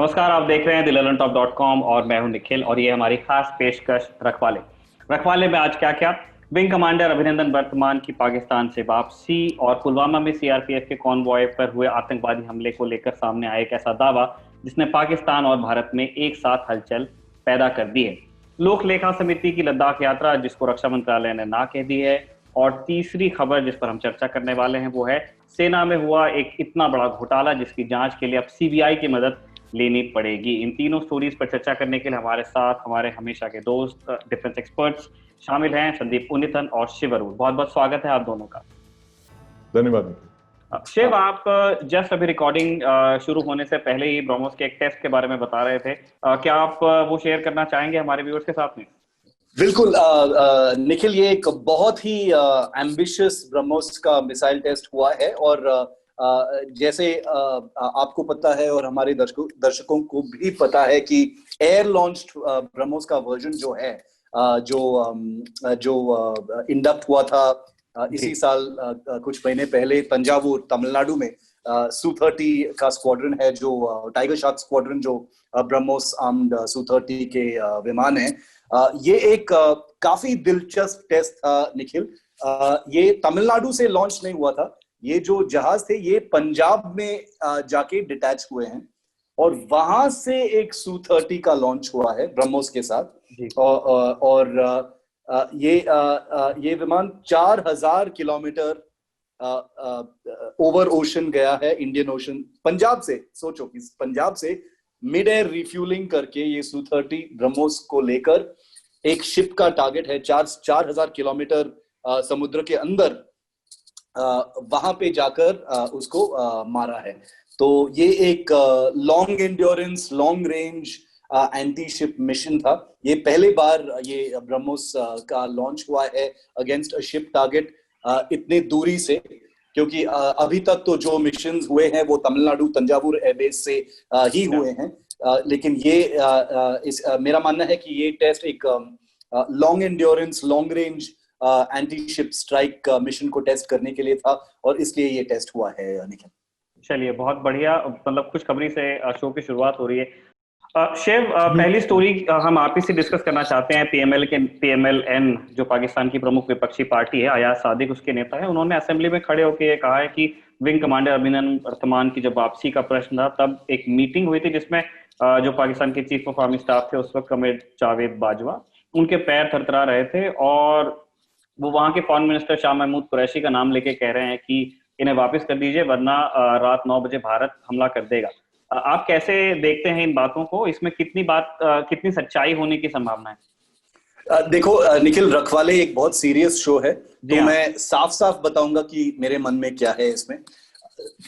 नमस्कार, आप देख रहे हैं दिललनटॉप.com और मैं हूं निखिल और ये हमारी खास पेशकश रखवाले। रखवाले में आज क्या क्या। विंग कमांडर अभिनंदन वर्तमान की पाकिस्तान से वापसी और पुलवामा में सीआरपीएफ के कॉन्वॉय पर हुए आतंकवादी हमले को लेकर सामने आया एक ऐसा दावा जिसने पाकिस्तान और भारत में एक साथ हलचल पैदा कर दी है। लोक लेखा समिति की लद्दाख यात्रा जिसको रक्षा मंत्रालय ने ना कह दी है। और तीसरी खबर जिस पर हम चर्चा करने वाले हैं वो है सेना में हुआ एक इतना बड़ा घोटाला जिसकी जांच के लिए अब सीबीआई की मदद लेनी पड़ेगी। इन तीनों स्टोरीज पर चर्चा करने के लिए हमारे साथ हमारे हमेशा के दोस्त डिफेंस एक्सपर्ट्स शामिल हैं, संदीप पुनिथन और शिव अरुण। बहुत बहुत स्वागत है आप दोनों का। धन्यवाद। शिव, आप जस्ट अभी रिकॉर्डिंग शुरू होने से पहले ही ब्रह्मोस के एक टेस्ट के बारे में बता रहे थे। क्या आप वो शेयर करना चाहेंगे हमारे व्यूअर्स के साथ में? बिल्कुल निखिल, ये एक बहुत ही एम्बिशियस ब्रह्मोस का मिसाइल टेस्ट हुआ है और जैसे आपको पता है और हमारे दर्शकों को भी पता है कि एयर लॉन्च्ड ब्रह्मोस का वर्जन जो है जो इंडक्ट हुआ था इसी साल कुछ महीने पहले तंजावुर तमिलनाडु में Su-30 का स्क्वाड्रन है, जो टाइगर शार्क स्क्वाड्रन, जो ब्रह्मोस आर्म्ड Su-30 के विमान है। ये एक काफी दिलचस्प टेस्ट था निखिल। ये तमिलनाडु से लॉन्च नहीं हुआ था। ये जो जहाज थे ये पंजाब में जाके डिटैच हुए हैं और वहां से एक Su-30 का लॉन्च हुआ है ब्रह्मोस के साथ। और ये विमान 4000 किलोमीटर ओवर ओशन गया है, इंडियन ओशन, पंजाब से। सोचो कि पंजाब से मिड एयर रिफ्यूलिंग करके ये Su-30 ब्रह्मोस को लेकर एक शिप का टारगेट है 4000 किलोमीटर समुद्र के अंदर वहां पे जाकर उसको मारा है। तो ये एक long endurance, long range anti ship mission था। ये पहली बार ये ब्रह्मोस का लॉन्च हुआ है अगेंस्ट अ शिप टारगेट इतनी दूरी से, क्योंकि अभी तक तो जो मिशन हुए हैं वो तमिलनाडु तंजावुर एयरबेस से ही हुए हैं। लेकिन ये मेरा मानना है कि ये टेस्ट एक long endurance, long range anti ship strike mission को टेस्ट करने के लिए था और इसलिए ये टेस्ट हुआ है निखिल। चलिए, बहुत बढ़िया। मतलब खुशखबरी से शो की शुरुआत हो रही है। शिव, पहली स्टोरी हम आप ही से डिस्कस करना चाहते हैं। पीएमएलएन जो पाकिस्तान की प्रमुख विपक्षी पार्टी है, अयाज सादिक उसके नेता है, उन्होंने असेंबली में खड़े होकर कहा है कि विंग कमांडर अभिनंदन वर्तमान की जब वापसी का प्रश्न था तब एक मीटिंग हुई थी जिसमें जो पाकिस्तान के चीफ ऑफ आर्मी स्टाफ थे उस वक्त कमरेड जावेद बाजवा, उनके पैर थरथरा रहे थे और वो वहां के फॉरेन मिनिस्टर शाह महमूद कुरैशी का नाम लेके कह रहे हैं कि इन्हें वापस कर दीजिए वरना रात 9 बजे भारत हमला कर देगा। आप कैसे देखते हैं इन बातों को? इसमें कितनी सच्चाई होने की संभावना है? देखो निखिल, रखवाले एक बहुत सीरियस शो है, तो मैं साफ साफ बताऊंगा कि मेरे मन में क्या है। इसमें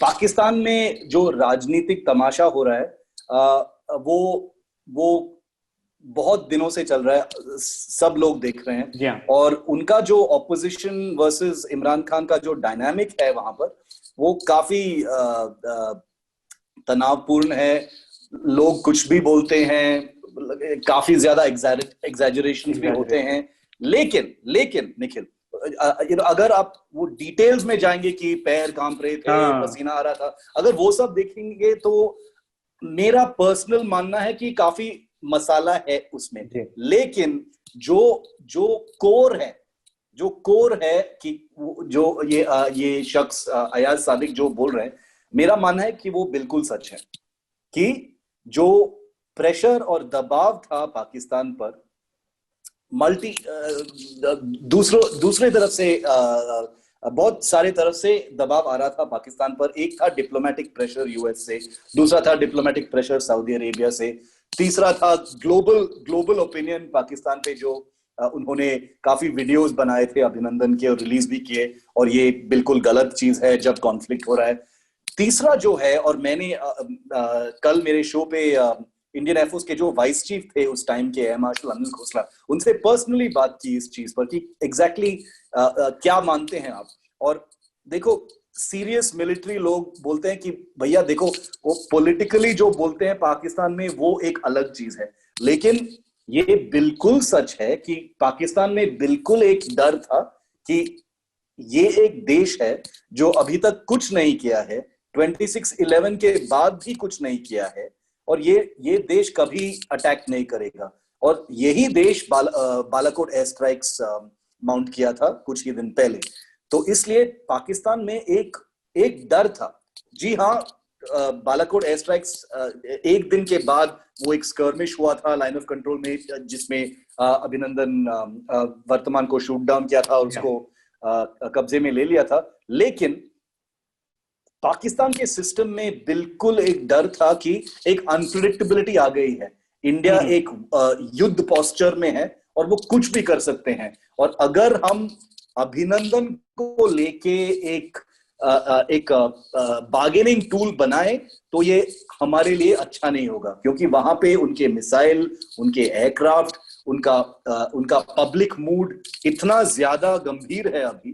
पाकिस्तान में जो राजनीतिक तमाशा हो रहा है वो बहुत दिनों से चल रहा है, सब लोग देख रहे हैं। और उनका जो ऑपोजिशन वर्सेस इमरान खान का जो डायनामिक है वहां पर, वो काफी तनावपूर्ण है। लोग कुछ भी बोलते हैं, काफी ज्यादा एग्जैजरेशन भी होते हैं। लेकिन निखिल, अगर आप वो डिटेल्स में जाएंगे कि पैर कांप रहे थे, पसीना आ रहा था, अगर वो सब देखेंगे तो मेरा पर्सनल मानना है कि काफी मसाला है उसमें। लेकिन जो कोर है कि जो ये शख्स अयाज सादिक जो बोल रहे हैं, मेरा मानना है कि वो बिल्कुल सच है कि जो प्रेशर और दबाव था पाकिस्तान पर दूसरे तरफ से बहुत सारे तरफ से दबाव आ रहा था पाकिस्तान पर। एक था डिप्लोमेटिक प्रेशर यूएस से, दूसरा था डिप्लोमेटिक प्रेशर सऊदी अरेबिया से, तीसरा था ग्लोबल ओपिनियन पाकिस्तान पे, जो उन्होंने काफी वीडियोस बनाए थे अभिनंदन के और रिलीज भी किए, और ये बिल्कुल गलत चीज है जब कॉन्फ्लिक्ट हो रहा है। तीसरा जो है, और मैंने कल मेरे शो पे इंडियन एयरफोर्स के जो वाइस चीफ थे उस टाइम के, एयर मार्शल अनिल खोसला, उनसे पर्सनली बात की इस चीज पर कि एग्जैक्टली क्या मानते हैं आप। और देखो, सीरियस मिलिट्री लोग बोलते हैं कि भैया देखो, वो पॉलिटिकली जो बोलते हैं पाकिस्तान में वो एक अलग चीज है, लेकिन ये बिल्कुल सच है कि पाकिस्तान में बिल्कुल एक डर था कि ये एक देश है जो अभी तक कुछ नहीं किया है, 26/11 के बाद भी कुछ नहीं किया है, और ये देश कभी अटैक नहीं करेगा। और यही देश बालाकोट एयर स्ट्राइक्स माउंट किया था कुछ ही दिन पहले। तो इसलिए पाकिस्तान में एक डर था। जी हाँ, बालाकोट एयर स्ट्राइक्स एक दिन के बाद वो एक स्कर्मिश हुआ था लाइन ऑफ कंट्रोल में, जिसमें अभिनंदन वर्तमान को शूट डाउन किया था और उसको कब्जे में ले लिया था। लेकिन पाकिस्तान के सिस्टम में बिल्कुल एक डर था कि एक अनप्रिडिक्टेबिलिटी आ गई है। इंडिया एक युद्ध पोस्चर में है और वो कुछ भी कर सकते हैं। और अगर हम अभिनंदन को लेके एक बार्गेनिंग टूल बनाए तो ये हमारे लिए अच्छा नहीं होगा, क्योंकि वहां पे उनके मिसाइल, उनके एयरक्राफ्ट, उनका पब्लिक मूड इतना ज्यादा गंभीर है अभी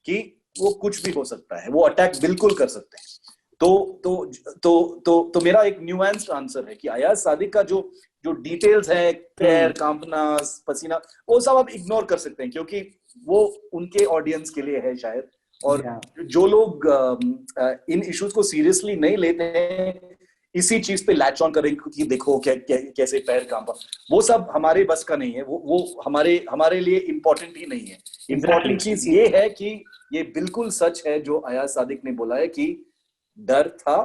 कि वो कुछ भी हो सकता है, वो अटैक बिल्कुल कर सकते हैं। तो मेरा एक न्यूएंस्ड आंसर है कि अयाज सादिक का जो डिटेल्स है, पैर कांपना, पसीना, वो सब आप इग्नोर कर सकते हैं, क्योंकि वो उनके ऑडियंस के लिए है शायद। और जो लोग इन इश्यूज को सीरियसली नहीं लेते हैं, इसी चीज पे लैच ऑन करेंगे कि देखो कैसे पैर कांपा, वो सब हमारे बस का नहीं है। वो हमारे लिए इम्पोर्टेंट ही नहीं है। इम्पोर्टेंट चीज ये है कि ये बिल्कुल सच है जो अयाज सादिक ने बोला है कि डर था,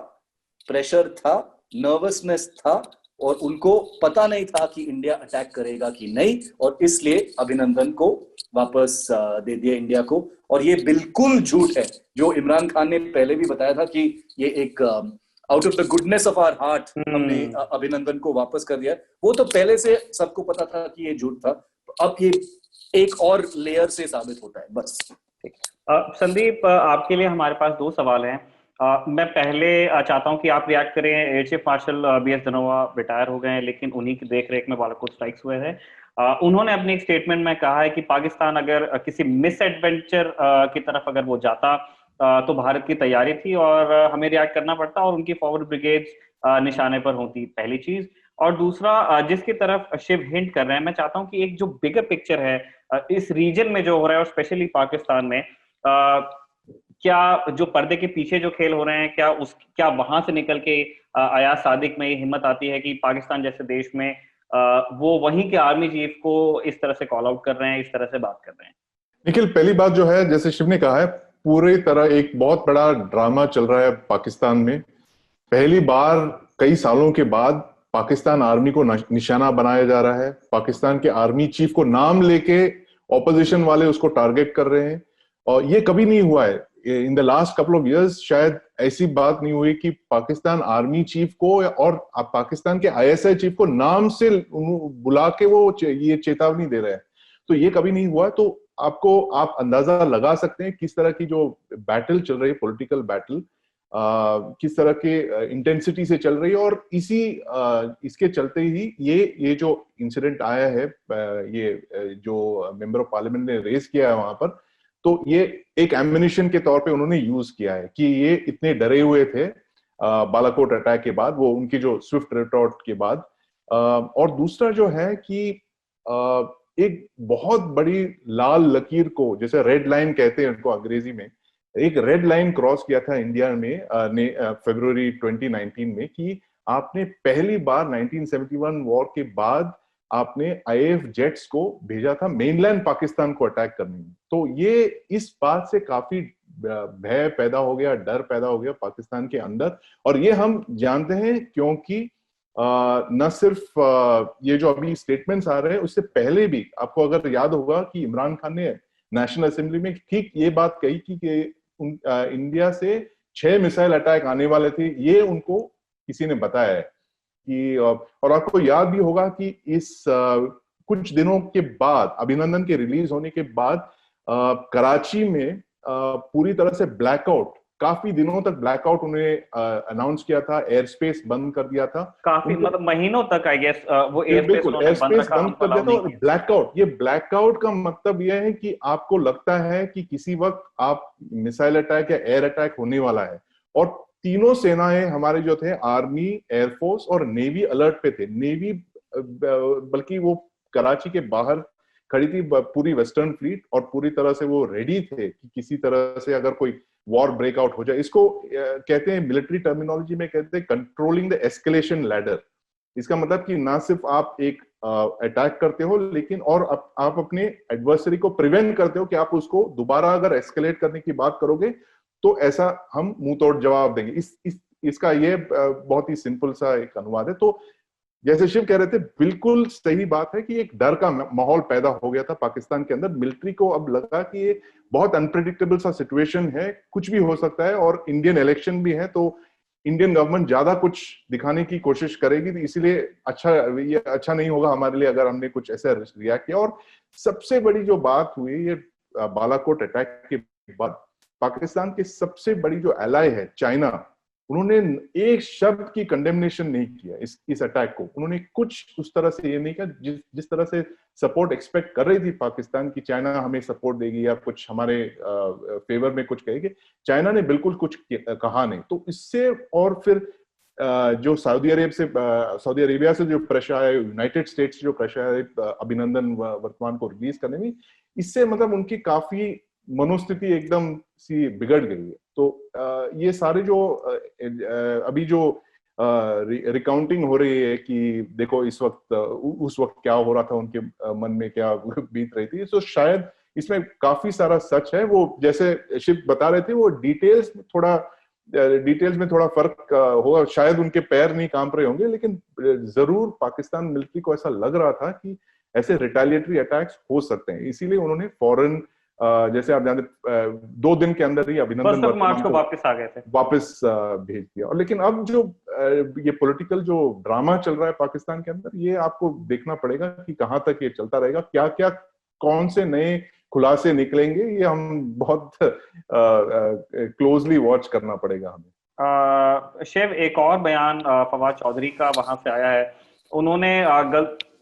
प्रेशर था, नर्वसनेस था, और उनको पता नहीं था कि इंडिया अटैक करेगा कि नहीं, और इसलिए अभिनंदन को वापस दे दिया इंडिया को। और ये बिल्कुल झूठ है जो इमरान खान ने पहले भी बताया था कि ये एक out of the goodness of our heart हमने अभिनंदन को वापस कर दिया। वो तो पहले से सबको पता था कि ये झूठ था। अब ये एक और लेयर से साबित होता है, बस। संदीप, आपके लिए हमारे पास दो सवाल हैं। मैं पहले चाहता हूं कि आप रिएक्ट करें। Air chief marshal B S Dhanoa retire हो गए हैं, लेकिन उन्हीं की देखरेख में बालाकोट स्ट्राइक्स हुए हैं। उन्होंने अपने एक स्टेटमेंट में कहा है कि पाकिस्तान अगर किसी मिस एडवेंचर की तरफ अगर वो जाता तो भारत की तैयारी थी और हमें रिएक्ट करना पड़ता और उनकी फॉरवर्ड ब्रिगेड निशाने पर होती, पहली चीज। और दूसरा, जिसकी तरफ शिव हिंट कर रहे हैं, मैं चाहता हूं कि एक जो बिगर पिक्चर है इस रीजन में जो हो रहा है और स्पेशली पाकिस्तान में, क्या जो पर्दे के पीछे जो खेल हो रहे हैं, क्या वहां से निकल के अयाज सादिक में ये हिम्मत आती है कि पाकिस्तान जैसे देश में वो वहीं के आर्मी चीफ को इस तरह से कॉल आउट कर रहे हैं, इस तरह से बात कर रहे हैं? निखिल, पहली बात जो है, जैसे शिव ने कहा है, पूरी तरह एक बहुत बड़ा ड्रामा चल रहा है पाकिस्तान में। पहली बार कई सालों के बाद पाकिस्तान आर्मी को निशाना बनाया जा रहा है। पाकिस्तान के आर्मी चीफ को नाम लेके ऑपोजिशन वाले उसको टारगेट कर रहे हैं, और ये कभी नहीं हुआ है in the last couple of years. शायद ऐसी बात नहीं हुई कि पाकिस्तान आर्मी चीफ को और पाकिस्तान के आईएसआई चीफ को नाम से बुला के वो ये चेतावनी दे रहे हैं। तो ये कभी नहीं हुआ। तो आप अंदाजा लगा सकते हैं किस तरह की जो बैटल चल रही है, पॉलिटिकल बैटल, किस तरह के इंटेंसिटी से चल रही है। और इसके चलते ही ये जो इंसिडेंट आया है, ये जो मेंबर ऑफ पार्लियामेंट ने रेज किया है वहां पर, तो ये एक एम्युनिशन के तौर पे उन्होंने यूज किया है कि ये इतने डरे हुए थे बालाकोट अटैक के बाद, वो उनकी जो स्विफ्ट रिटॉर्ट के बाद। और दूसरा जो है कि एक बहुत बड़ी लाल लकीर को, जैसे रेड लाइन कहते हैं उनको अंग्रेजी में, एक रेड लाइन क्रॉस किया था इंडिया ने फरवरी 2019 में, कि आपने पहली बार 1971 वॉर के बाद आपने आईएएफ जेट्स को भेजा था मेनलैंड पाकिस्तान को अटैक करने में। तो ये इस बात से काफी भय पैदा हो गया, डर पैदा हो गया पाकिस्तान के अंदर। और ये हम जानते हैं क्योंकि न सिर्फ ये जो अभी स्टेटमेंट्स आ रहे हैं, उससे पहले भी आपको अगर याद होगा कि इमरान खान ने नेशनल असेंबली में ठीक ये बात कही कि इंडिया से 6 मिसाइल अटैक आने वाले थे। ये उनको किसी ने बताया है कि, और आपको याद भी होगा कि इस कुछ दिनों के बाद, अभिनंदन के रिलीज होने के बाद, कराची में पूरी तरह से ब्लैकआउट, काफी दिनों तक ब्लैकआउट उन्हें अनाउंस किया था, एयर स्पेस बंद कर दिया था, काफी मतलब महीनों तक आई गेस वो एयर स्पेस बंद कर दिया था। ब्लैकआउट, ये ब्लैकआउट का मतलब यह है कि आपको लगता है कि किसी वक्त आप मिसाइल अटैक या एयर अटैक होने वाला है, और तीनों सेनाएं हमारे जो थे, आर्मी, एयरफोर्स और नेवी, अलर्ट पे थे। नेवी बल्कि वो कराची के बाहर खड़ी थी पूरी वेस्टर्न फ्लीट, और पूरी तरह से वो रेडी थे कि किसी तरह से अगर कोई वॉर ब्रेकआउट हो जाए। इसको कहते हैं, मिलिट्री टर्मिनोलॉजी में कहते हैं कंट्रोलिंग द एस्केलेशन लैडर। इसका मतलब कि ना सिर्फ आप एक अटैक करते हो, लेकिन और आप अपने एडवर्सरी को प्रिवेंट करते हो कि आप उसको दोबारा अगर एस्केलेट करने की बात करोगे तो ऐसा हम मुंह तोड़ जवाब देंगे। इसका ये बहुत ही सिंपल सा एक अनुवाद है। तो जैसे शिव कह रहे थे, बिल्कुल सही बात है कि एक डर का माहौल पैदा हो गया था पाकिस्तान के अंदर। मिलिट्री को अब लगा कि ये बहुत अनप्रेडिक्टेबल सा सिचुएशन है, कुछ भी हो सकता है, और इंडियन इलेक्शन भी है, तो इंडियन गवर्नमेंट ज्यादा कुछ दिखाने की कोशिश करेगी, तो इसीलिए ये अच्छा नहीं होगा हमारे लिए अगर हमने कुछ ऐसा रिएक्ट किया। और सबसे बड़ी जो बात हुई ये बालाकोट अटैक के बाद, पाकिस्तान की सबसे बड़ी जो एलाई है चाइना, उन्होंने एक शब्द की कंडेमनेशन नहीं किया इस अटैक को। उन्होंने कुछ उस तरह से ये नहीं किया जिस तरह से सपोर्ट एक्सपेक्ट कर रही थी पाकिस्तान की, चाइना हमें सपोर्ट देगी या कुछ हमारे फेवर में कुछ कहेगी। चाइना ने बिल्कुल कुछ कहा नहीं। तो इससे और फिर जो सऊदी अरेबिया से जो प्रेशर आया, यूनाइटेड स्टेट्स जो प्रेशर आया अभिनंदन वर्तमान को रिलीज करने में, इससे मतलब उनकी काफी मनोस्थिति एकदम सी बिगड़ गई है। तो ये सारे जो अभी जो रिकाउंटिंग हो रही है कि देखो इस वक्त उस वक्त क्या हो रहा था, उनके मन में क्या बीत रही थी, तो शायद इसमें काफी सारा सच है। वो जैसे शिव बता रहे थे, वो डिटेल्स में थोड़ा फर्क होगा, शायद उनके पैर नहीं कांप रहे होंगे, लेकिन जरूर पाकिस्तान मिलिट्री को ऐसा लग रहा था कि ऐसे रिटेलिएटरी अटैक्स हो सकते हैं, इसीलिए उन्होंने फौरन जैसे आप जानते 2 दिन के अंदर ही अभिनंदन मार्च को वापस आ गए थे, वापस भेज दिया। और लेकिन अब जो ये पॉलिटिकल जो ड्रामा चल रहा है पाकिस्तान के अंदर, ये आपको देखना पड़ेगा कि कहां तक ये चलता रहेगा, क्या क्या कौन से नए खुलासे निकलेंगे, ये हम बहुत क्लोजली वॉच करना पड़ेगा हमें। शिव, एक और बयान फवाद चौधरी का वहां से आया है। उन्होंने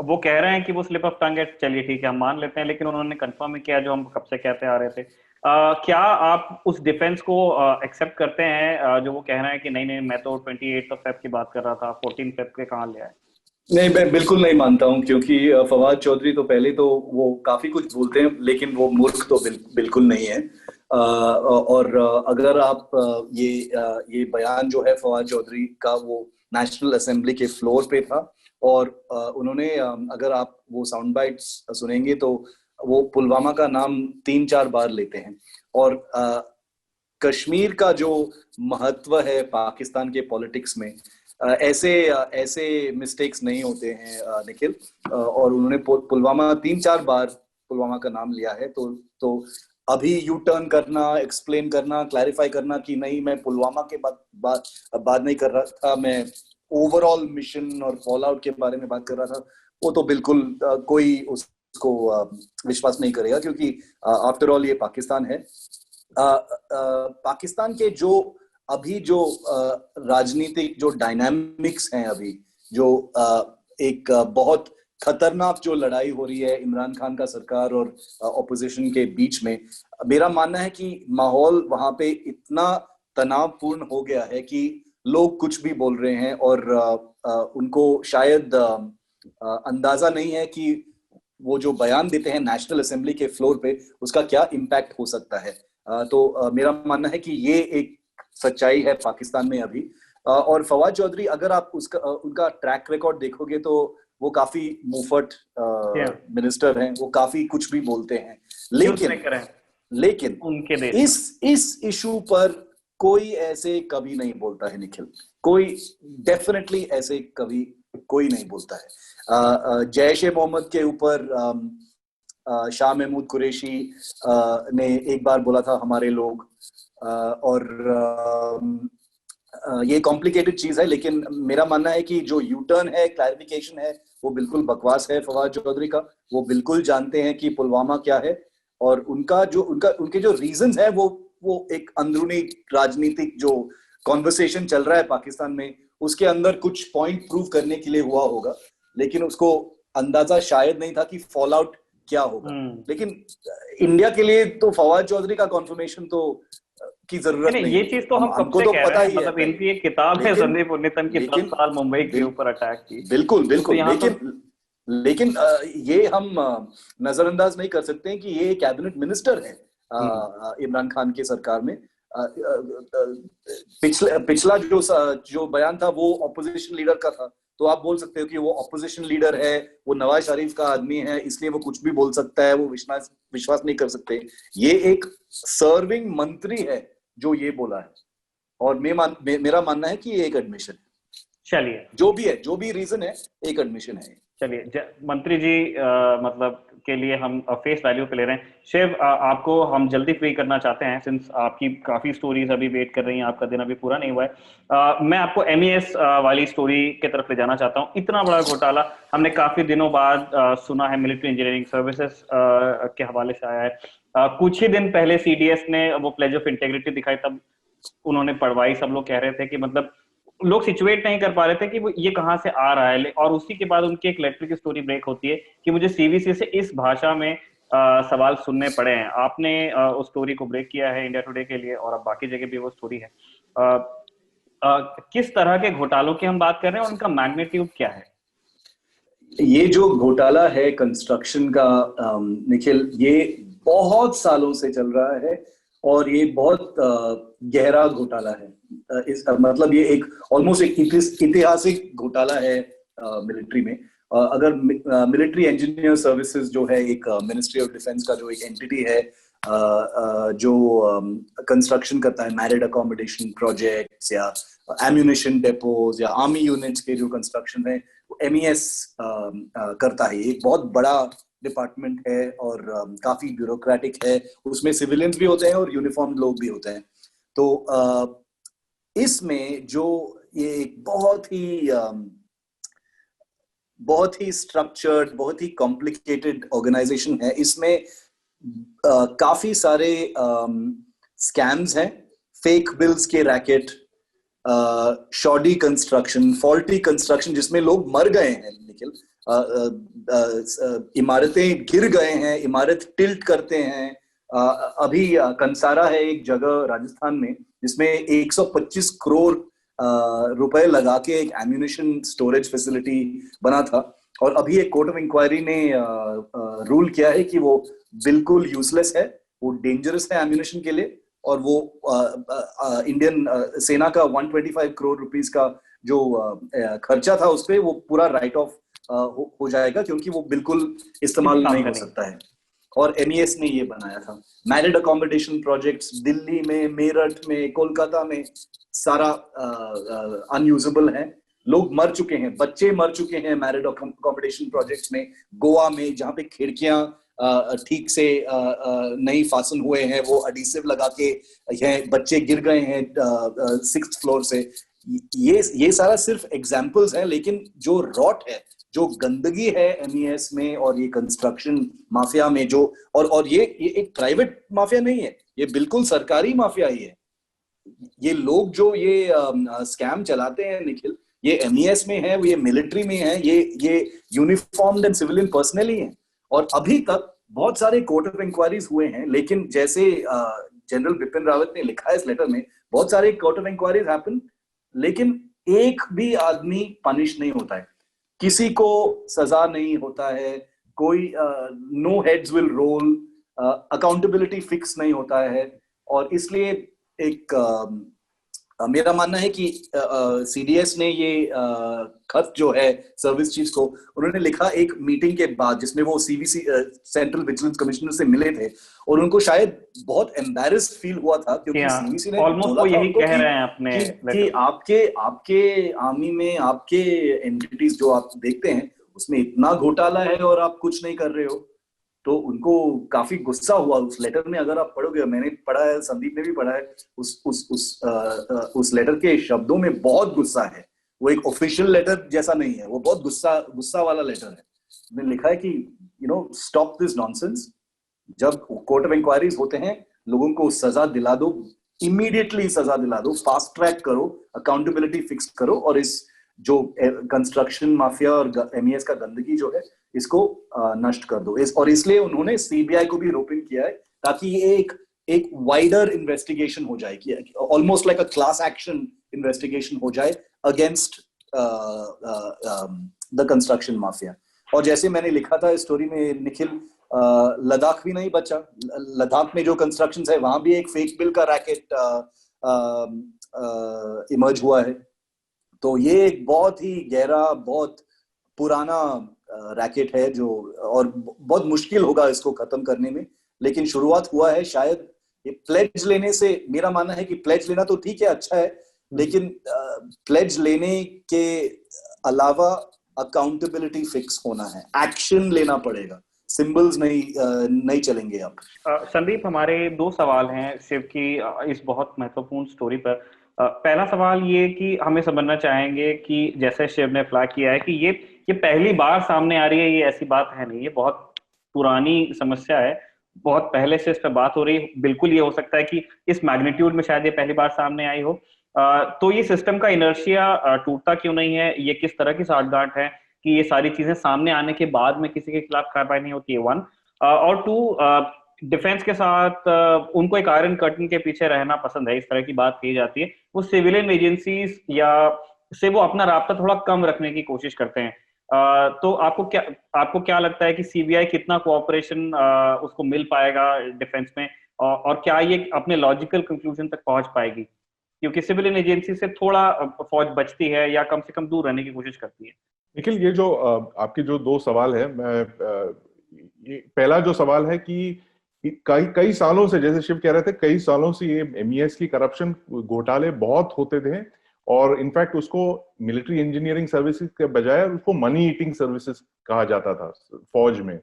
वो कह रहे हैं कि वो स्लिप ऑफ टंग है, चलिए ठीक है हम मान लेते हैं, लेकिन उन्होंने कंफर्म किया जो हम कब से कहते आ रहे थे। क्या आप उस डिफेंस को एक्सेप्ट करते हैं जो वो कह रहे हैं कि नहीं मैं तो 28 फेब की बात कर रहा था, 14 फेब के कहाँ ले आए? नहीं, मैं बिल्कुल नहीं मानता हूं, क्योंकि फवाद चौधरी तो पहले तो वो काफी कुछ बोलते हैं, लेकिन वो मूर्ख तो बिल्कुल नहीं है। और अगर आप ये बयान जो है फवाद चौधरी का, वो नेशनल असेंबली के फ्लोर पे था, और उन्होंने अगर आप वो साउंड बाइट्स सुनेंगे तो वो पुलवामा का नाम 3-4 बार लेते हैं। और कश्मीर का जो महत्व है पाकिस्तान के पॉलिटिक्स में, ऐसे मिस्टेक्स नहीं होते हैं निखिल। और उन्होंने पुलवामा 3-4 बार पुलवामा का नाम लिया है। तो अभी यू टर्न करना, एक्सप्लेन करना, क्लैरिफाई करना कि नहीं मैं पुलवामा के बात नहीं कर रहा था, मैं ओवरऑल मिशन और फॉल आउट के बारे में बात कर रहा था, वो तो बिल्कुल कोई उसको विश्वास नहीं करेगा, क्योंकि आफ्टर ऑल ये पाकिस्तान है। पाकिस्तान के जो अभी जो राजनीतिक जो डायनामिक्स हैं, अभी जो एक बहुत खतरनाक जो लड़ाई हो रही है इमरान खान का सरकार और ऑपोजिशन के बीच में, मेरा मानना है कि माहौल वहां पे इतना तनावपूर्ण हो गया है कि लोग कुछ भी बोल रहे हैं, और उनको शायद अंदाजा नहीं है कि वो जो बयान देते हैं नेशनल असेंबली के फ्लोर पे, उसका क्या इम्पैक्ट हो सकता है। तो मेरा मानना है कि ये एक सच्चाई है पाकिस्तान में अभी। और फवाद चौधरी, अगर आप उनका ट्रैक रिकॉर्ड देखोगे तो वो काफी मुफट मिनिस्टर हैं, वो काफी कुछ भी बोलते हैं, लेकिन उनके इस इशू पर कोई ऐसे कभी नहीं बोलता है निखिल। कोई डेफिनेटली ऐसे कभी कोई नहीं बोलता है। जैश ए मोहम्मद के ऊपर शाह महमूद कुरैशी ने एक बार बोला था हमारे लोग, और ये कॉम्प्लिकेटेड चीज है, लेकिन मेरा मानना है कि जो यू टर्न है, क्लैरिफिकेशन है, वो बिल्कुल बकवास है फवाद चौधरी का। वो बिल्कुल जानते हैं कि पुलवामा क्या है, और उनके जो रीजंस है, वो एक अंदरूनी राजनीतिक जो कॉन्वर्सेशन चल रहा है पाकिस्तान में, उसके अंदर कुछ पॉइंट प्रूव करने के लिए हुआ होगा, लेकिन उसको अंदाजा शायद नहीं था कि फॉल आउट क्या होगा। लेकिन इंडिया के लिए तो फवाद चौधरी का कॉन्फर्मेशन तो की जरूरत नहीं। ये चीज तो हमको तो पता ही है, मतलब इनकी एक किताब है संदीप उन्नीतम की 10 साल मुंबई के ऊपर अटैक की। बिल्कुल, लेकिन ये हम नजरअंदाज नहीं कर सकते हैं कि ये कैबिनेट मिनिस्टर है इमरान खान की सरकार में। पिछला जो बयान था वो ऑपोजिशन लीडर का था, तो आप बोल सकते हो कि वो ऑपोजिशन लीडर है, वो नवाज शरीफ का आदमी है, इसलिए वो कुछ भी बोल सकता है, वो विश्वास नहीं कर सकते। ये एक सर्विंग मंत्री है जो ये बोला है, और मेरा मानना है कि ये एक एडमिशन है। चलिए, जो भी है, जो भी रीजन है, एक एडमिशन है। चलिए मंत्री जी, मतलब के लिए हम फेस वैल्यू पे ले रहे हैं। शिव, आपको हम जल्दी फ्री करना चाहते हैं, सिंस आपकी काफी स्टोरीज अभी वेट कर रही हैं, आपका दिन अभी पूरा नहीं हुआ है। मैं आपको MES वाली स्टोरी की तरफ ले जाना चाहता हूँ। इतना बड़ा घोटाला हमने काफी दिनों बाद सुना है, मिलिट्री इंजीनियरिंग सर्विसेज के हवाले से आया है। कुछ ही दिन पहले CDS ने वो प्लेज ऑफ इंटेग्रिटी दिखाई, तब उन्होंने पढ़वाई। सब लोग कह रहे थे कि मतलब लोग सिचुएट नहीं कर पा रहे थे कि वो ये कहाँ से आ रहा है। और उसी के बाद उनकी एक लेटर की स्टोरी ब्रेक होती है कि मुझे CVC से इस भाषा में सवाल सुनने पड़े हैं। आपने उस स्टोरी को ब्रेक किया है इंडिया टुडे के लिए, और अब बाकी जगह भी वो स्टोरी है। किस तरह के घोटालों की हम बात कर रहे हैं और उनका मैग्नीट्यूड क्या है? ये जो घोटाला है कंस्ट्रक्शन का, निखिल, ये बहुत सालों से चल रहा है और ये बहुत गहरा घोटाला है। मतलब ये एक ऑलमोस्ट एक ऐतिहासिक घोटाला है मिलिट्री में। अगर मिलिट्री इंजीनियर सर्विसेज जो है एक मिनिस्ट्री ऑफ डिफेंस का जो एक एंटिटी है जो कंस्ट्रक्शन करता है मैरिड अकोमोडेशन प्रोजेक्ट्स या एम्यूनिशन डेपोज या आर्मी यूनिट्स के जो कंस्ट्रक्शन है, वो MES करता है। एक बहुत बड़ा डिपार्टमेंट है और काफी ब्यूरोक्रेटिक है। उसमें सिविलियंस भी होते हैं और यूनिफॉर्म लोग भी होते हैं। तो इसमें जो ये एक बहुत ही स्ट्रक्चर्ड, बहुत ही कॉम्प्लिकेटेड ऑर्गेनाइजेशन है। इसमें काफी सारे स्कैम्स हैं, फेक बिल्स के racket, shoddy construction, faulty construction जिसमें लोग मर गए हैं। निखिल, इमारतें गिर गए हैं, इमारत टिल्ट करते हैं। अभी कंसारा है एक जगह राजस्थान में जिसमें 125 करोड़ रुपए लगा के एक एम्यूनिशन स्टोरेज फैसिलिटी बना था, और अभी एक कोर्ट ऑफ इंक्वायरी ने रूल किया है कि वो बिल्कुल यूजलेस है, वो डेंजरस है एम्यूनिशन के लिए, और वो इंडियन सेना का 125 करोड़ रुपीस का जो खर्चा था उस पर वो पूरा राइट ऑफ हो जाएगा, क्योंकि वो बिल्कुल इस्तेमाल नहीं हो सकता है। और MES ने ये बनाया था। मैरिड अकोमोडेशन प्रोजेक्ट्स दिल्ली में, मेरठ में, कोलकाता में सारा अनयूजेबल है। लोग मर चुके हैं, बच्चे मर चुके हैं मैरिड अकोमोडेशन प्रोजेक्ट्स में। गोवा में जहां पे खिड़कियां ठीक से नहीं फासन हुए हैं, वो एडिसिव लगा के हैं, बच्चे गिर गए हैं 6th फ्लोर से। ये सारा सिर्फ एग्जाम्पल्स है, लेकिन जो रॉट है, जो गंदगी है MES में और ये कंस्ट्रक्शन माफिया में, जो और ये एक प्राइवेट माफिया नहीं है, ये बिल्कुल सरकारी माफिया ही है। ये लोग जो ये स्कैम चलाते हैं निखिल, ये MES में है, ये मिलिट्री में है, ये यूनिफॉर्म्ड एंड सिविलियन पर्सनल ही है। और अभी तक बहुत सारे कोर्ट ऑफ इंक्वायरीज हुए हैं, लेकिन जैसे जनरल बिपिन रावत ने लिखा है इस लेटर में, बहुत सारे कोर्ट ऑफ इंक्वायरीज हैपन, लेकिन एक भी आदमी पनिश नहीं होता है, किसी को सजा नहीं होता है, कोई no heads will roll, accountability fix नहीं होता है। और इसलिए एक मेरा मानना है कि CDS ने ये खत जो है सर्विस चीफ को उन्होंने लिखा एक मीटिंग के बाद, जिसमें वो CVC सेंट्रल विजिलेंस कमिश्नर से मिले थे, और उनको शायद बहुत एम्बैरेस्ड फील हुआ था, क्योंकि CVC ने ऑलमोस्ट वो यही कह रहे हैं अपने कि आपके आर्मी में आपके एंटिटीज जो आप देखते हैं उसमें इतना घोटाला है और आप कुछ नहीं कर रहे हो। तो उनको काफी गुस्सा हुआ उस लेटर में। अगर आप पढ़ोगे, मैंने पढ़ा है, संदीप ने भी पढ़ा है, उस लेटर के शब्दों में बहुत गुस्सा है। वो एक ऑफिशियल लेटर जैसा नहीं है, वो बहुत गुस्सा वाला लेटर है। उसमें लिखा है कि स्टॉप दिस नॉनसेंस। जब कोर्ट ऑफ इंक्वायरीज होते हैं, लोगों को सजा दिला दो, इमीडिएटली सजा दिला दो, फास्ट ट्रैक करो, अकाउंटेबिलिटी फिक्स करो, और इस जो कंस्ट्रक्शन माफिया और MES का गंदगी जो है इसको नष्ट कर दो। और इसलिए उन्होंने CBI को भी रोप इन किया है, ताकि ये एक वाइडर इन्वेस्टिगेशन हो जाए, कि ऑलमोस्ट लाइक अ क्लास एक्शन इन्वेस्टिगेशन हो जाए अगेंस्ट द कंस्ट्रक्शन माफिया। और जैसे मैंने लिखा था इस स्टोरी में निखिल, लद्दाख भी नहीं बचा। लद्दाख में जो कंस्ट्रक्शन है वहां भी एक फेक बिल का रैकेट इमर्ज हुआ है। तो ये एक बहुत ही गहरा, बहुत पुराना रैकेट है जो, और बहुत मुश्किल होगा इसको खत्म करने में, लेकिन शुरुआत हुआ है। शायद ये प्लेज लेने से, मेरा मानना है कि प्लेज लेना तो ठीक है, अच्छा है, लेकिन प्लेज लेने के अलावा अकाउंटेबिलिटी फिक्स होना है, एक्शन लेना पड़ेगा, सिंबल्स नहीं चलेंगे अब। संदीप, हमारे दो सवाल हैं शिव की इस बहुत महत्वपूर्ण स्टोरी पर। पहला सवाल ये कि हमें समझना चाहेंगे कि जैसे शिव ने फ्लैग किया है कि ये पहली बार सामने आ रही है, ये ऐसी बात है नहीं, ये बहुत पुरानी समस्या है, बहुत पहले से इस पर बात हो रही है। बिल्कुल ये हो सकता है कि इस मैग्नीट्यूड में शायद ये पहली बार सामने आई हो। तो ये सिस्टम का इनर्शिया टूटता क्यों नहीं है, ये किस तरह की साठगांठ है कि ये सारी चीजें सामने आने के बाद में किसी के खिलाफ कार्रवाई नहीं होती है, वन। और टू, डिफेंस के साथ उनको एक आयरन कर्टन के पीछे रहना पसंद है, इस तरह की बात कही जाती है। वो सिविलियन एजेंसीज या से वो अपना राब्ता थोड़ा कम रखने की कोशिश करते हैं। तो आपको क्या लगता है कि सीबीआई कितना कोऑपरेशन उसको मिल पाएगा डिफेंस में, और क्या ये अपने लॉजिकल कंक्लूजन तक पहुंच पाएगी, क्योंकि सिविलियन एजेंसी से थोड़ा फौज बचती है या कम से कम दूर रहने की कोशिश करती है। निखिल, ये जो आपके जो दो सवाल है, ये पहला जो सवाल है कि कई कई सालों से, जैसे शिव कह रहे थे, कई सालों से ये एमईएस की करप्शन घोटाले बहुत होते थे, और इनफैक्ट उसको मिलिट्री इंजीनियरिंग सर्विसेज के बजाय उसको मनी ईटिंग सर्विसेज कहा जाता था फौज में।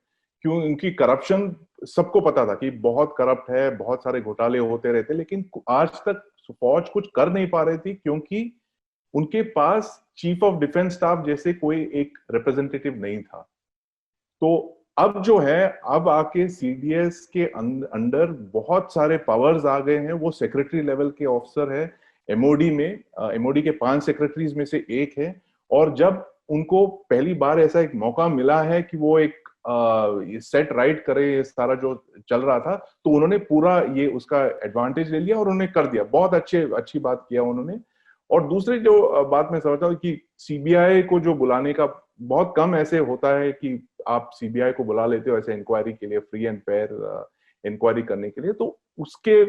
क्यों? उनकी करप्शन सबको पता था कि बहुत करप्ट है, बहुत सारे घोटाले होते रहते, लेकिन आज तक फौज कुछ कर नहीं पा रही थी, क्योंकि उनके पास चीफ ऑफ डिफेंस स्टाफ जैसे कोई एक रिप्रेजेंटेटिव नहीं था। तो अब जो है, अब आके सीडीएस के अंडर बहुत सारे पावर्स आ गए हैं। वो सेक्रेटरी लेवल के ऑफिसर है एमओडी में, एमओडी के 5 सेक्रेटरीज में से एक है। और जब उनको पहली बार ऐसा एक मौका मिला है कि वो एक सेट राइट करे ये सारा जो चल रहा था, तो उन्होंने पूरा ये उसका एडवांटेज ले लिया और उन्होंने कर दिया। बहुत अच्छी बात किया उन्होंने। और दूसरी जो बात मैं समझता हूँ कि सीबीआई को जो बुलाने का, बहुत कम ऐसे होता है कि आप सीबीआई को बुला लेते हो ऐसे इंक्वायरी के लिए, फ्री एंड फेयर इंक्वायरी करने के लिए। तो उसके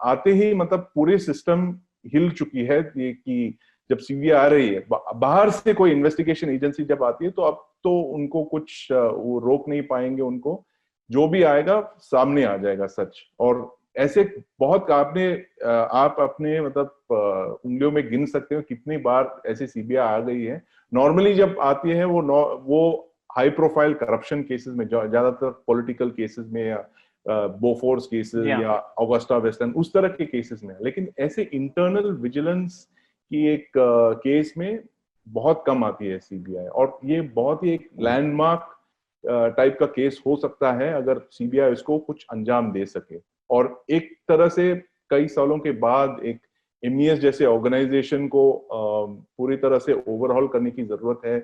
आते ही मतलब पूरे सिस्टम हिल चुकी है ये कि जब सीबीआई आ रही है, बाहर से कोई इन्वेस्टिगेशन एजेंसी जब आती है, तो अब तो उनको कुछ वो रोक नहीं पाएंगे। उनको जो भी आएगा सामने आ जाएगा सच। और ऐसे बहुत आप अपने मतलब उंगलियों में गिन सकते हो कितनी बार ऐसे सीबीआई आ गई है। नॉर्मली जब आती है वो हाई प्रोफाइल करप्शन केसेस में, ज्यादातर पॉलिटिकल केसेस में, या बोफोर्स केसेस या ऑगस्टा वेस्टर्न, उस तरह के केसेस में। लेकिन ऐसे इंटरनल विजिलेंस की एक केस में बहुत कम आती है सीबीआई। और ये बहुत ही एक लैंडमार्क टाइप का केस हो सकता है अगर सीबीआई इसको कुछ अंजाम दे सके। और एक तरह से कई सालों के बाद एक एमईएस जैसे ऑर्गेनाइजेशन को पूरी तरह से ओवरहॉल करने की जरूरत है।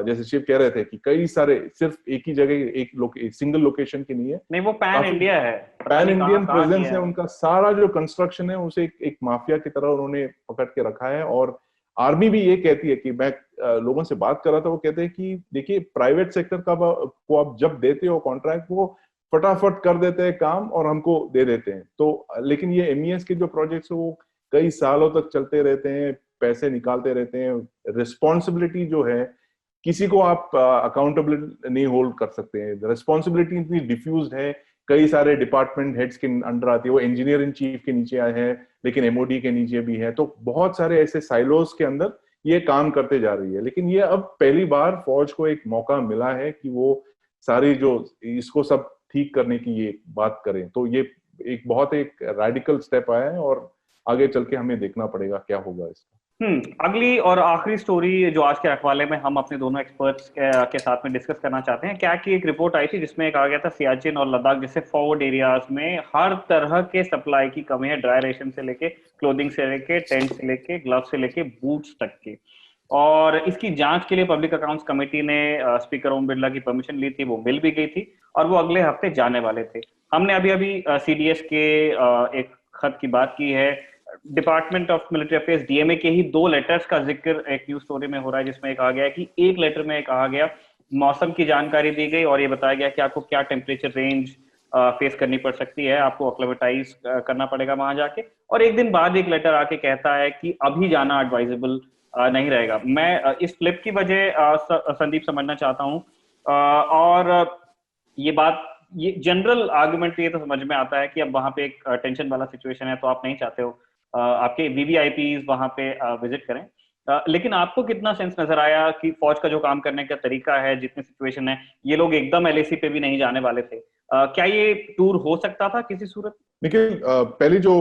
जैसे शिव कह रहे थे कि कई सारे, सिर्फ एक ही जगह, एक सिंगल लोकेशन की नहीं है, नहीं, वो पैन इंडिया है, पैन इंडियन प्रेजेंस है उनका। सारा जो कंस्ट्रक्शन है उसे एक माफिया की तरह उन्होंने पकड़ के रखा है। और आर्मी भी ये कहती है कि मैं लोगों से बात कर रहा था, वो कहते हैं कि देखिए, प्राइवेट सेक्टर का को आप जब देते हो कॉन्ट्रैक्ट, वो फटाफट कर देते हैं काम और हमको दे देते हैं। तो लेकिन ये एमईएस के जो प्रोजेक्ट्स है वो कई सालों तक चलते रहते हैं, पैसे निकालते रहते हैं। रिस्पॉन्सिबिलिटी जो है, किसी को आप अकाउंटेबिलिटी नहीं होल्ड कर सकते हैं। रिस्पॉन्सिबिलिटी इतनी डिफ्यूज्ड है, कई सारे डिपार्टमेंट हेड्स के अंडर आती है। वो इंजीनियर इन चीफ के नीचे आए हैं, लेकिन एमओडी के नीचे भी है। तो बहुत सारे ऐसे साइलोस के अंदर ये काम करते जा रही है। लेकिन ये अब पहली बार फौज को एक मौका मिला है कि वो सारी जो इसको सब ठीक करने की ये बात करें। तो ये एक बहुत एक रेडिकल स्टेप आया है, और आगे चल के हमें देखना पड़ेगा क्या होगा इसका। अगली और आखिरी स्टोरी जो आज के रखवाले में हम अपने दोनों एक्सपर्ट्स के साथ में डिस्कस करना चाहते हैं। क्या कि एक रिपोर्ट आई थी जिसमें कहा गया था सियाचिन और लद्दाख जैसे फॉरवर्ड एरियाज में हर तरह के सप्लाई की कमी है, ड्राई रेशन से लेके, क्लोथिंग से लेके, टेंट से लेके, ग्लव्स से लेके, बूट्स तक के। और इसकी जांच के लिए पब्लिक अकाउंट्स कमेटी ने स्पीकर ओम बिरला की परमिशन ली थी, वो मिल भी गई थी, और वो अगले हफ्ते जाने वाले थे। हमने अभी सीडीएस के एक खत की बात की है। Department of military affairs DMA के ही 2 लेटर्स का जिक्र एक न्यूज स्टोरी में हो रहा है, जिसमें कहा गया कि एक लेटर में कहा गया, मौसम की जानकारी दी गई और ये बताया गया कि आपको क्या टेम्परेचर रेंज फेस करनी पड़ सकती है, आपको एक्लेमेटाइज करना पड़ेगा वहां जाके। और एक दिन बाद एक लेटर आके कहता है कि अभी जाना एडवाइजेबल नहीं रहेगा। मैं इस फ्लिप की वजह संदीप समझना चाहता हूँ, और ये बात, ये जनरल आर्गुमेंट ये तो समझ में आता है कि अब वहां पे एक टेंशन वाला सिचुएशन है, तो आप नहीं चाहते हो आपके वीवीआईपीज वहां पे विजिट करें। लेकिन आपको कितना सेंस नजर आया कि फौज का जो काम करने का तरीका है, जितनी सिचुएशन है, ये लोग एकदम एलएसी पे भी नहीं जाने वाले थे, क्या ये टूर हो सकता था किसी सूरत? निखिल, पहले जो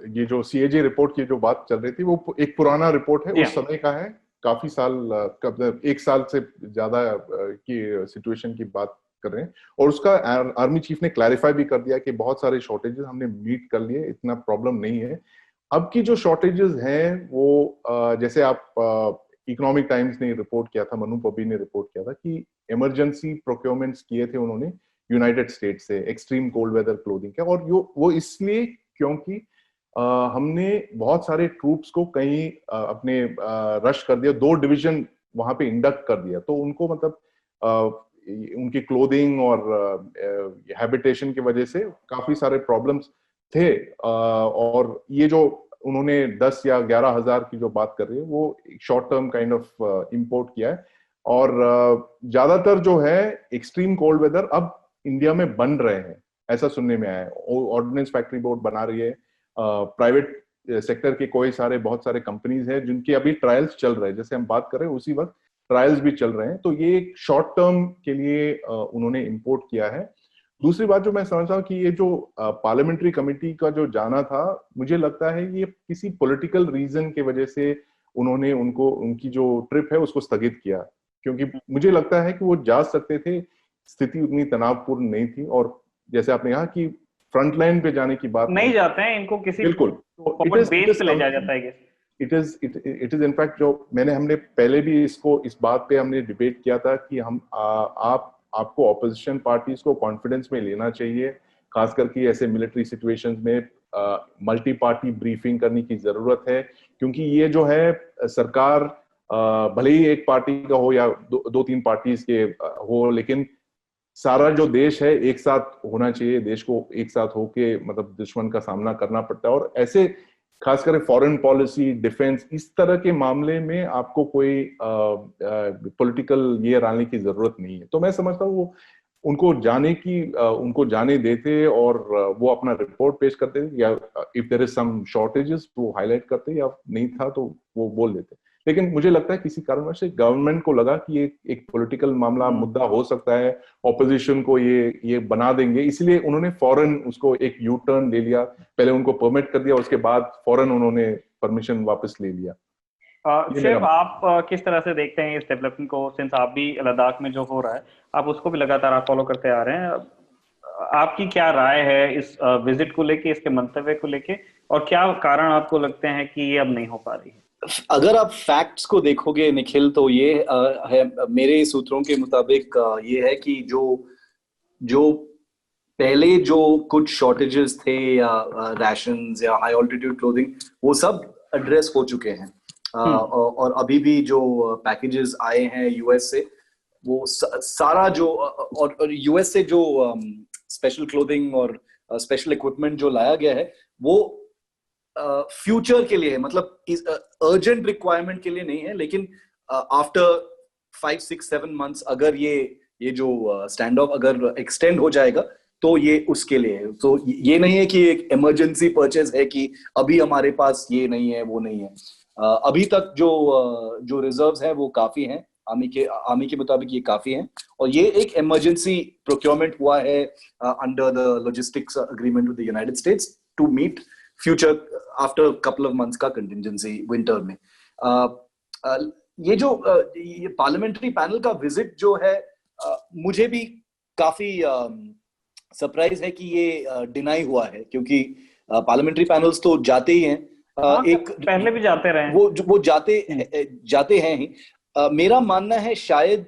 ये जो सीएजी रिपोर्ट की जो बात चल रही थी, वो एक पुराना रिपोर्ट है, उस समय का है, काफी साल, कब 1 साल से ज्यादा की सिचुएशन की बात कर रहे हैं। और उसका आर्मी चीफ ने क्लैरिफाई भी कर दिया कि बहुत सारे शॉर्टेजेस हमने मीट कर लिए, इतना प्रॉब्लम नहीं है। अब की जो शॉर्टेजेस हैं वो जैसे आप इकोनॉमिक टाइम्स ने रिपोर्ट किया था, मनु पब्बी ने रिपोर्ट किया था कि इमरजेंसी प्रोक्योरमेंट्स किए थे उन्होंने यूनाइटेड स्टेट से एक्सट्रीम कोल्ड वेदर क्लोथिंग के, और वो इसलिए क्योंकि हमने बहुत सारे ट्रूप्स को कहीं अपने रश कर दिया, 2 डिवीजन वहां पे इंडक्ट कर दिया, तो उनको मतलब उनकी क्लोथिंग और हैबिटेशन की वजह से काफी सारे प्रॉब्लम्स थे। और ये जो उन्होंने 10 या 11 हजार की जो बात कर रही है, वो short term kind of import किया है। और ज्यादातर जो है एक्सट्रीम कोल्ड वेदर अब इंडिया में बन रहे हैं, ऐसा सुनने में आया है। ऑर्डिनेंस फैक्ट्री बोर्ड बना रही है, प्राइवेट सेक्टर के कोई सारे बहुत सारे कंपनीज हैं जिनके अभी ट्रायल्स चल रहे हैं, जैसे हम बात कर रहे हैं उसी वक्त ट्रायल्स भी चल रहे हैं। तो ये एक शॉर्ट टर्म के लिए उन्होंने इंपोर्ट किया है। दूसरी बात जो मैं समझता हूँ कि ये जो पार्लियामेंट्री कमेटी का जो जाना था, मुझे लगता है ये किसी पॉलिटिकल रीजन के वजह से उन्होंने उनकी जो ट्रिप है उसको स्थगित किया, क्योंकि मुझे लगता है कि वो जा सकते थे, स्थिति उतनी तनावपूर्ण नहीं थी। और जैसे आपने कहा कि फ्रंट लाइन पे जाने की बात नहीं जाते हैं, इनको किसी बिल्कुल बेस पे ले जाया जाता है। इट इज इनफैक्ट जो हमने पहले भी इस बात पे हमने डिबेट किया था कि आपको ऑपोजिशन पार्टीज को कॉन्फिडेंस में लेना चाहिए, खास करके ऐसे मिलिट्री सिचुएशंस में मल्टी पार्टी ब्रीफिंग करने की जरूरत है, क्योंकि ये जो है सरकार भले ही एक पार्टी का हो या 2-3 पार्टीज के हो, लेकिन सारा जो देश है एक साथ होना चाहिए। देश को एक साथ होके मतलब दुश्मन का सामना करना पड़ता है, और ऐसे खासकर फॉरेन पॉलिसी, डिफेंस, इस तरह के मामले में आपको कोई पॉलिटिकल ये डालने की जरूरत नहीं है। तो मैं समझता हूँ वो उनको जाने देते और वो अपना रिपोर्ट पेश करते, या if there is some shortages वो हाईलाइट करते, या नहीं था तो वो बोल देते। लेकिन मुझे लगता है किसी कारणवश से गवर्नमेंट को लगा कि ये एक पॉलिटिकल मामला मुद्दा हो सकता है, ऑपोजिशन को ये बना देंगे, इसलिए उन्होंने फौरन उसको एक यू टर्न ले लिया। पहले उनको परमिट कर दिया, उसके बाद फौरन उन्होंने परमिशन वापस ले लिया। शिव, आप किस तरह से देखते हैं इस डेवलपमेंट को, सिंस आप भी लद्दाख में जो हो रहा है आप उसको भी लगातार आप फॉलो करते आ रहे हैं, आपकी क्या राय है इस विजिट को लेके, इसके मंतव्य को लेके, और क्या कारण आपको लगते हैं कि ये अब नहीं हो पा रही है? अगर आप फैक्ट्स को देखोगे निखिल, तो ये है, मेरे सूत्रों के मुताबिक ये है कि जो पहले जो कुछ शॉर्टेजेस थे या राशंस या हाई ऑल्टीट्यूड क्लोथिंग, वो सब एड्रेस हो चुके हैं। और अभी भी जो पैकेजेस आए हैं यूएस से, वो सारा जो और यूएस से जो स्पेशल क्लोथिंग और स्पेशल इक्विपमेंट जो लाया गया है, वो फ्यूचर के लिए है, मतलब अर्जेंट रिक्वायरमेंट के लिए नहीं है, लेकिन आफ्टर 5-6-7 मंथ्स अगर ये जो स्टैंड ऑफ अगर एक्सटेंड हो जाएगा तो ये उसके लिए है। तो ये नहीं है कि एक इमरजेंसी परचेज है कि अभी हमारे पास ये नहीं है वो नहीं है। अभी तक जो रिजर्व्स हैं वो काफी हैं, आर्मी के मुताबिक ये काफी हैं, और ये एक इमरजेंसी प्रोक्योरमेंट हुआ है under the logistics agreement with the United States to meet future after couple of months का कंटिजेंसी विंटर में। ये जो ये पार्लियामेंट्री पैनल का विजिट जो है, मुझे भी काफी सरप्राइज है कि ये डिनाई हुआ है, क्योंकि पार्लियामेंट्री पैनल्स तो जाते ही हैं। एक पहले भी जाते रहे, वो जाते हैं ही। मेरा मानना है शायद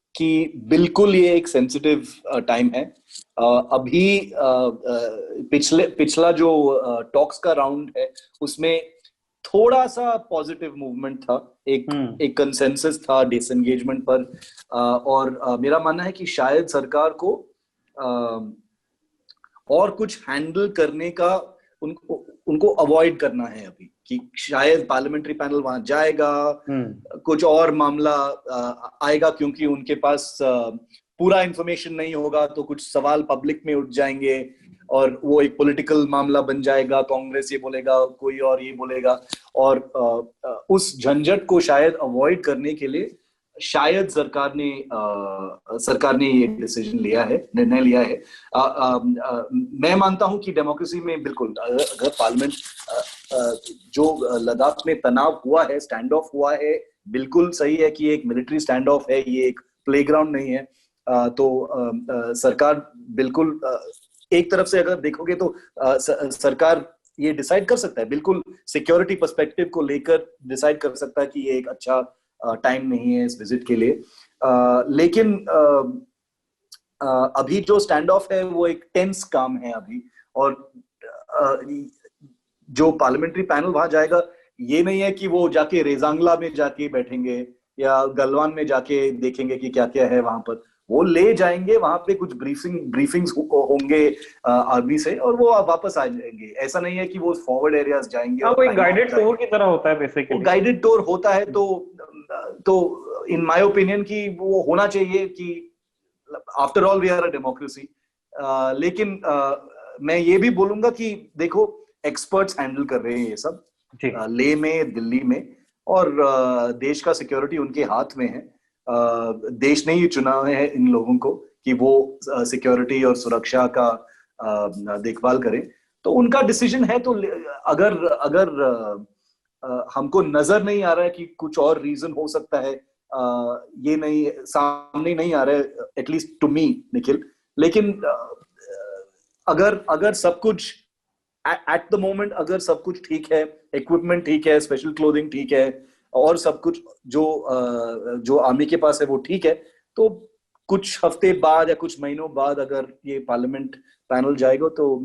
कि बिल्कुल ये एक सेंसिटिव टाइम है। अभी पिछला जो टॉक्स का राउंड है उसमें थोड़ा सा पॉजिटिव मूवमेंट था, एक कंसेंसस था डिसएंगेजमेंट पर, और मेरा मानना है कि शायद सरकार को और कुछ हैंडल करने का उनको अवॉइड करना है अभी, कि शायद पार्लियामेंट्री पैनल वहां जाएगा, कुछ और मामला आएगा, क्योंकि उनके पास पूरा इंफॉर्मेशन नहीं होगा, तो कुछ सवाल पब्लिक में उठ जाएंगे और वो एक पॉलिटिकल मामला बन जाएगा, कांग्रेस ये बोलेगा, कोई और ये बोलेगा, और उस झंझट को शायद अवॉइड करने के लिए शायद सरकार ने ये डिसीजन लिया है, निर्णय लिया है। मैं मानता हूं कि डेमोक्रेसी में बिल्कुल, अगर पार्लियामेंट जो लद्दाख में तनाव हुआ है, स्टैंड ऑफ हुआ है, बिल्कुल सही है कि एक मिलिट्री स्टैंड ऑफ है, ये एक प्लेग्राउंड नहीं है। तो सरकार बिल्कुल, एक तरफ से अगर देखोगे तो सरकार ये डिसाइड कर सकता है, बिल्कुल सिक्योरिटी पर्सपेक्टिव को लेकर डिसाइड कर सकता है कि ये एक अच्छा टाइम नहीं है इस विजिट के लिए। लेकिन अभी जो स्टैंड ऑफ है वो एक टेंस काम है अभी, और जो पार्लियामेंट्री पैनल वहां जाएगा, ये नहीं है कि वो जाके रेजांगला में जाके बैठेंगे या गलवान में जाके देखेंगे कि क्या क्या है वहां पर। वो ले जाएंगे, वहां पे कुछ ब्रीफिंग्स होंगे आर्मी से, और वो वापस आ जाएंगे। ऐसा नहीं है कि वो फॉरवर्ड एरियाज जाएंगे। वो एक गाइडेड टूर की तरह होता है बेसिकली। गाइडेड टूर होता है, तो इन माय ओपिनियन कि वो होना चाहिए, कि after all we are a democracy. लेकिन मैं ये भी बोलूंगा कि देखो, एक्सपर्ट्स हैंडल कर रहे हैं ये सब, लेह में, दिल्ली में, और देश का सिक्योरिटी उनके हाथ में है। देश ने ही चुना है इन लोगों को कि वो सिक्योरिटी और सुरक्षा का देखभाल करें, तो उनका डिसीजन है। तो अगर हमको नजर नहीं आ रहा है कि कुछ और रीजन हो सकता है, ये नहीं सामने नहीं आ रहा है, एटलीस्ट टू मी निखिल। लेकिन अगर सब कुछ एट द मोमेंट, अगर सब कुछ ठीक है, इक्विपमेंट ठीक है, स्पेशल क्लोथिंग ठीक है, और सब कुछ जो आर्मी के पास है वो ठीक है, तो कुछ हफ्ते बाद या कुछ महीनों बाद अगर ये पार्लियामेंट पैनल जाएगा तो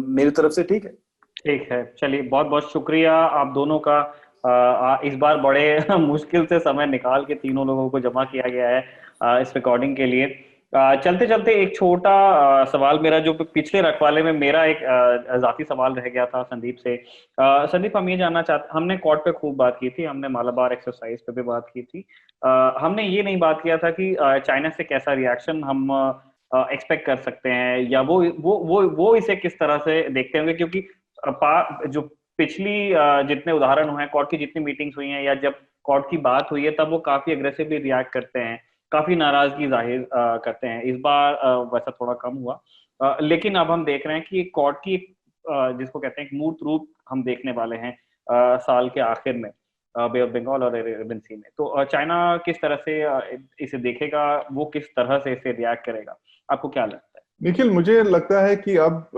मेरी तरफ से ठीक है। ठीक है, चलिए, बहुत बहुत शुक्रिया आप दोनों का। इस बार बड़े मुश्किल से समय निकाल के तीनों लोगों को जमा किया गया है इस रिकॉर्डिंग के लिए। चलते चलते एक छोटा सवाल मेरा, जो पिछले रखवाले में मेरा एक जाती सवाल रह गया था संदीप से। संदीप, हम ये जानना चाहते, हमने कॉर्ड पे खूब बात की थी, हमने मालाबार एक्सरसाइज पे भी बात की थी, हमने ये नहीं बात किया था कि चाइना से कैसा रिएक्शन हम एक्सपेक्ट कर सकते हैं, या वो इसे किस तरह से देखते होंगे, क्योंकि जो पिछली जितने उदाहरण हुए हैं, कॉर्ड की जितनी मीटिंग्स हुई हैं, या जब कॉर्ड की बात हुई है, तब वो काफी अग्रेसिवली रिएक्ट करते हैं, काफी नाराजगी जाहिर करते हैं। इस बार वैसा थोड़ा कम हुआ, लेकिन अब हम देख रहे हैं कि कॉर्ड की जिसको कहते हैं एक मूर्त रूप हम देखने वाले हैं साल के आखिर में बे ऑफ बंगाल और अरेबियन सी में। तो चाइना किस तरह से इसे देखेगा, वो किस तरह से इसे रिएक्ट करेगा, आपको क्या लगता है? निखिल, मुझे लगता है कि अब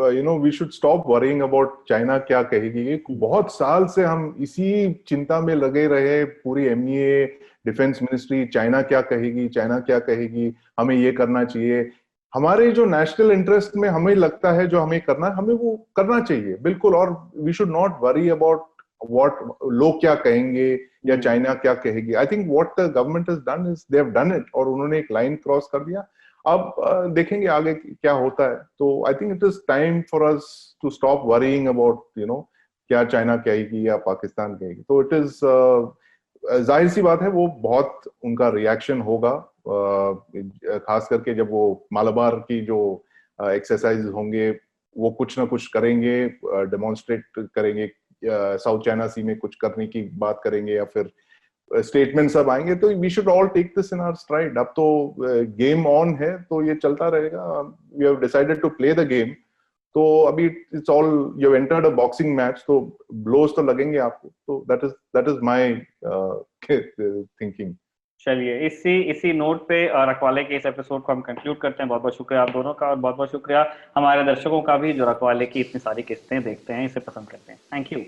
we should stop worrying about China क्या कहेगी। बहुत साल से हम इसी चिंता में लगे रहे, पूरी एमईए, डिफेंस मिनिस्ट्री, चाइना क्या कहेगी, चाइना क्या कहेगी, हमें ये करना चाहिए। हमारे जो नेशनल इंटरेस्ट में हमें लगता है जो हमें करना है, हमें वो करना चाहिए बिल्कुल। और we should not worry about what लोग क्या कहेंगे या चाइना क्या कहेगी। I think what the government has done is they have done it, और उन्होंने एक लाइन क्रॉस कर दिया। अब देखेंगे आगे क्या होता है। तो I think it is time for us to stop worrying about क्या चाइना कहेगी या पाकिस्तान कहेगी। तो इट इज जाहिर सी बात है, वो बहुत उनका रिएक्शन होगा, खास करके जब वो मालाबार की जो एक्सरसाइज होंगे, वो कुछ ना कुछ करेंगे, डेमोन्स्ट्रेट करेंगे, साउथ चाइना सी में कुछ करने की बात करेंगे, या फिर स्टेटमेंट सब आएंगे। तो we should all take this in our stride. अब तो गेम ऑन है, तो ये चलता रहेगा। We have decided to play the game. तो अभी it's all, you have entered a boxing match, तो ब्लोज तो लगेंगे आपको। तो दैट इज माय थिंकिंग। चलिए, इसी नोट पे रखवाले के इस एपिसोड को हम कंक्लूड करते हैं। बहुत बहुत शुक्रिया आप दोनों का, और बहुत बहुत शुक्रिया हमारे दर्शकों का भी, जो रखवाले की इतनी सारी किस्तें देखते हैं, इसे पसंद करते हैं। Thank you.